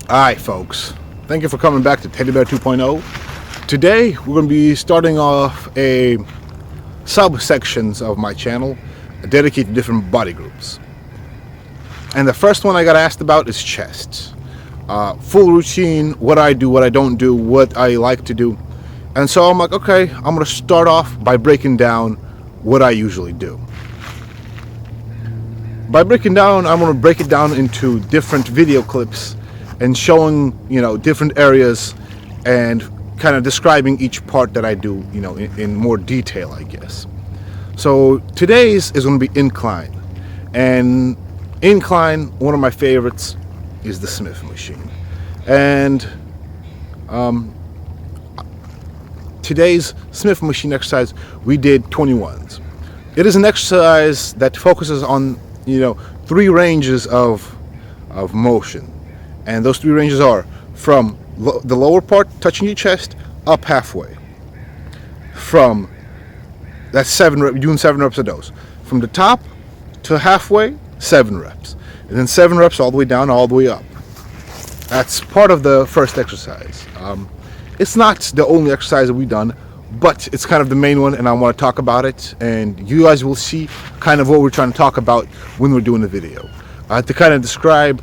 Alright, folks. Thank you for coming back to Teddy Bear 2.0. Today, we're going to be starting off a subsections of my channel dedicated to different body groups. And the first one I got asked about is chest. Full routine, what I do, what I don't do, what I like to do. And so I'm like, okay, I'm going to start off by breaking down what I usually do. By breaking down, I'm going to break it down into different video clips and showing, different areas and kind of describing each part that I do, in more detail, I guess. So today's is going to be incline. And incline, one of my favorites is the Smith machine. And today's Smith machine exercise, we did 21s. It is an exercise that focuses on, three ranges of motion. And those three ranges are from the lower part touching your chest up halfway. From that's 7 reps, doing 7 reps of those. From the top to halfway, 7 reps. And then 7 reps all the way down, all the way up. That's part of the first exercise. It's not the only exercise that we've done, but it's kind of the main one, and I want to talk about it. And you guys will see kind of what we're trying to talk about when we're doing the video. To kind of describe,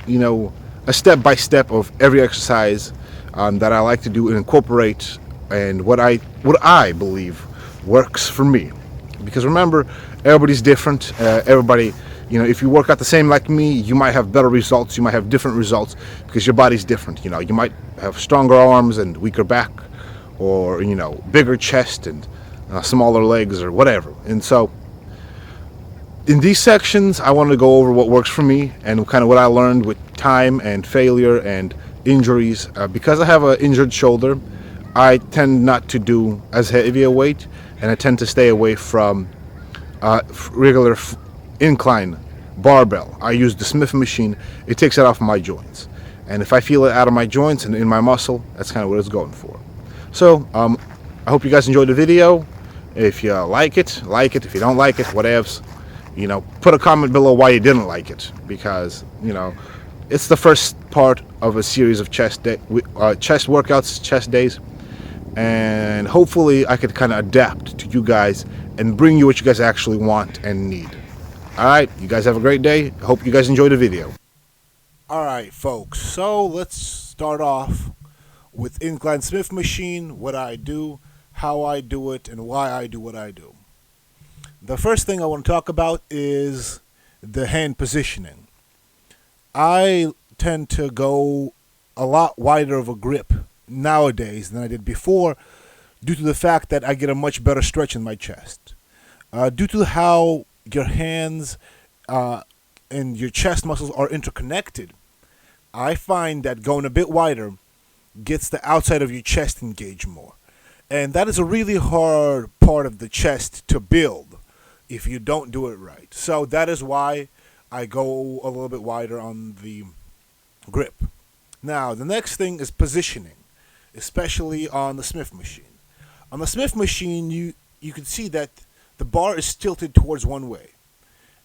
a step-by-step of every exercise that I like to do and incorporate, and what I believe works for me. Because remember, everybody's different. Everybody, if you work out the same like me, you might have better results. You might have different results because your body's different. You might have stronger arms and weaker back, or bigger chest and smaller legs or whatever. And so in these sections, I want to go over what works for me and kind of what I learned with time and failure and injuries. Because I have an injured shoulder, I tend not to do as heavy a weight, and I tend to stay away from regular incline barbell. I use the Smith machine. It takes it off my joints. And if I feel it out of my joints and in my muscle, that's kind of what it's going for. So I hope you guys enjoyed the video. If you like it, like it. If you don't like it, whatevs. Put a comment below why you didn't like it, because it's the first part of a series of chest workouts, chest days, and hopefully I could kind of adapt to you guys and bring you what you guys actually want and need. All right, you guys have a great day. Hope you guys enjoyed the video. All right, folks. So let's start off with incline Smith machine, what I do, how I do it, and why I do what I do. The first thing I want to talk about is the hand positioning. I tend to go a lot wider of a grip nowadays than I did before, due to the fact that I get a much better stretch in my chest. Due to how your hands and your chest muscles are interconnected, I find that going a bit wider gets the outside of your chest engaged more. And that is a really hard part of the chest to build if you don't do it right. So that is why I go a little bit wider on the grip. Now, the next thing is positioning, especially on the Smith machine. On the Smith machine, you can see that the bar is tilted towards one way.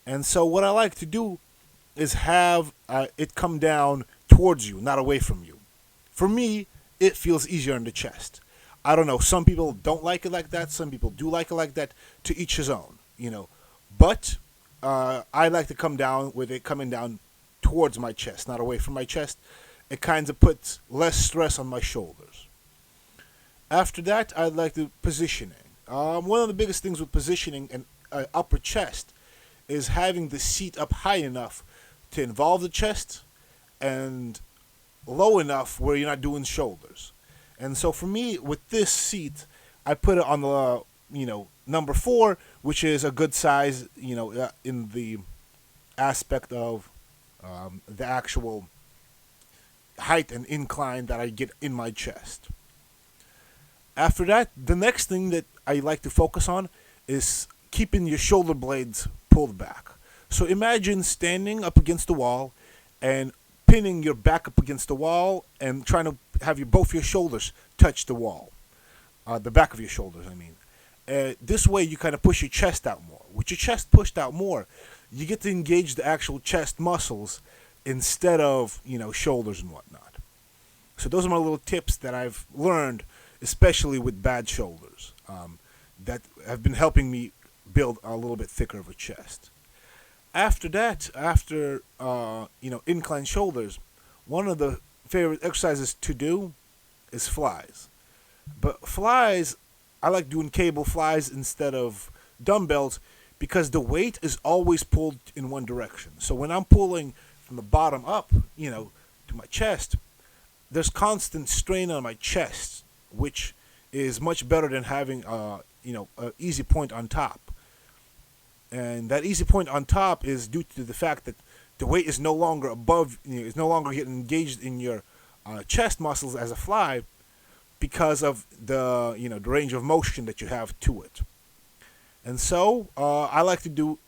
And so what I like to do is have it come down towards you, not away from you. For me, it feels easier in the chest. I don't know, some people don't like it like that, some people do like it like that, to each his own, But I like to come down with it coming down towards my chest, not away from my chest. It kind of puts less stress on my shoulders. After that, I like the positioning. One of the biggest things with positioning an upper chest is having the seat up high enough to involve the chest and low enough where you're not doing shoulders. And so for me, with this seat, I put it on the, number 4, which is a good size, in the aspect of the actual height and incline that I get in my chest. After that, the next thing that I like to focus on is keeping your shoulder blades pulled back. So imagine standing up against the wall and pinning your back up against the wall and trying to have both your shoulders touch the wall. The back of your shoulders, I mean. This way you kind of push your chest out more. With your chest pushed out more, you get to engage the actual chest muscles instead of, shoulders and whatnot. So those are my little tips that I've learned, especially with bad shoulders, that have been helping me build a little bit thicker of a chest. After that, after incline shoulders, one of the favorite exercises to do is flies. But flies, I like doing cable flies instead of dumbbells because the weight is always pulled in one direction. So when I'm pulling from the bottom up, to my chest, there's constant strain on my chest, which is much better than having a easy point on top. And that easy point on top is due to the fact that the weight is no longer above, is no longer getting engaged in your chest muscles as a fly because of the range of motion that you have to it. And so I like to do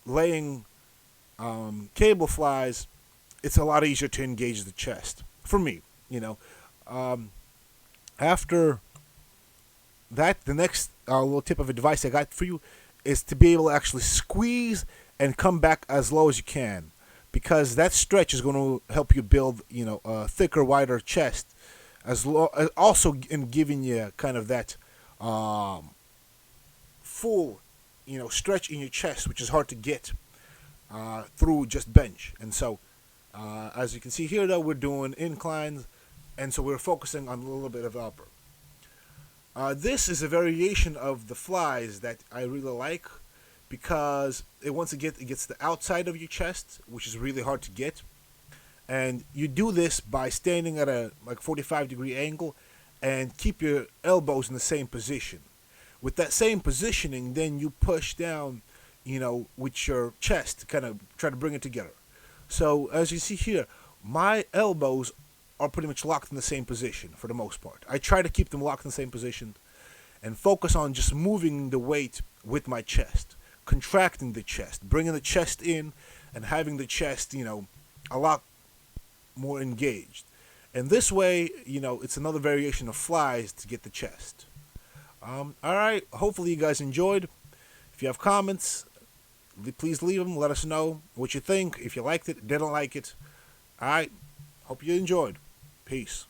laying cable flies. It's a lot easier to engage the chest for me. Um, After that, the next little tip of advice I got for you is to be able to actually squeeze and come back as low as you can, because that stretch is going to help you build, a thicker, wider chest, also in giving you kind of that full, stretch in your chest, which is hard to get through just bench. And so, as you can see here, though, we're doing inclines, and so we're focusing on a little bit of upper. This is a variation of the flies that I really like because it gets the outside of your chest, which is really hard to get. And you do this by standing at a 45-degree angle and keep your elbows in the same position. With that same positioning, then you push down, with your chest to kind of try to bring it together. So as you see here, my elbows are pretty much locked in the same position for the most part. I try to keep them locked in the same position and focus on just moving the weight with my chest, contracting the chest, bringing the chest in, and having the chest, a lot more engaged. And this way, it's another variation of flies to get the chest. All right, hopefully you guys enjoyed. If you have comments, please leave them. Let us know what you think, if you liked it, didn't like it. All right, hope you enjoyed. Peace.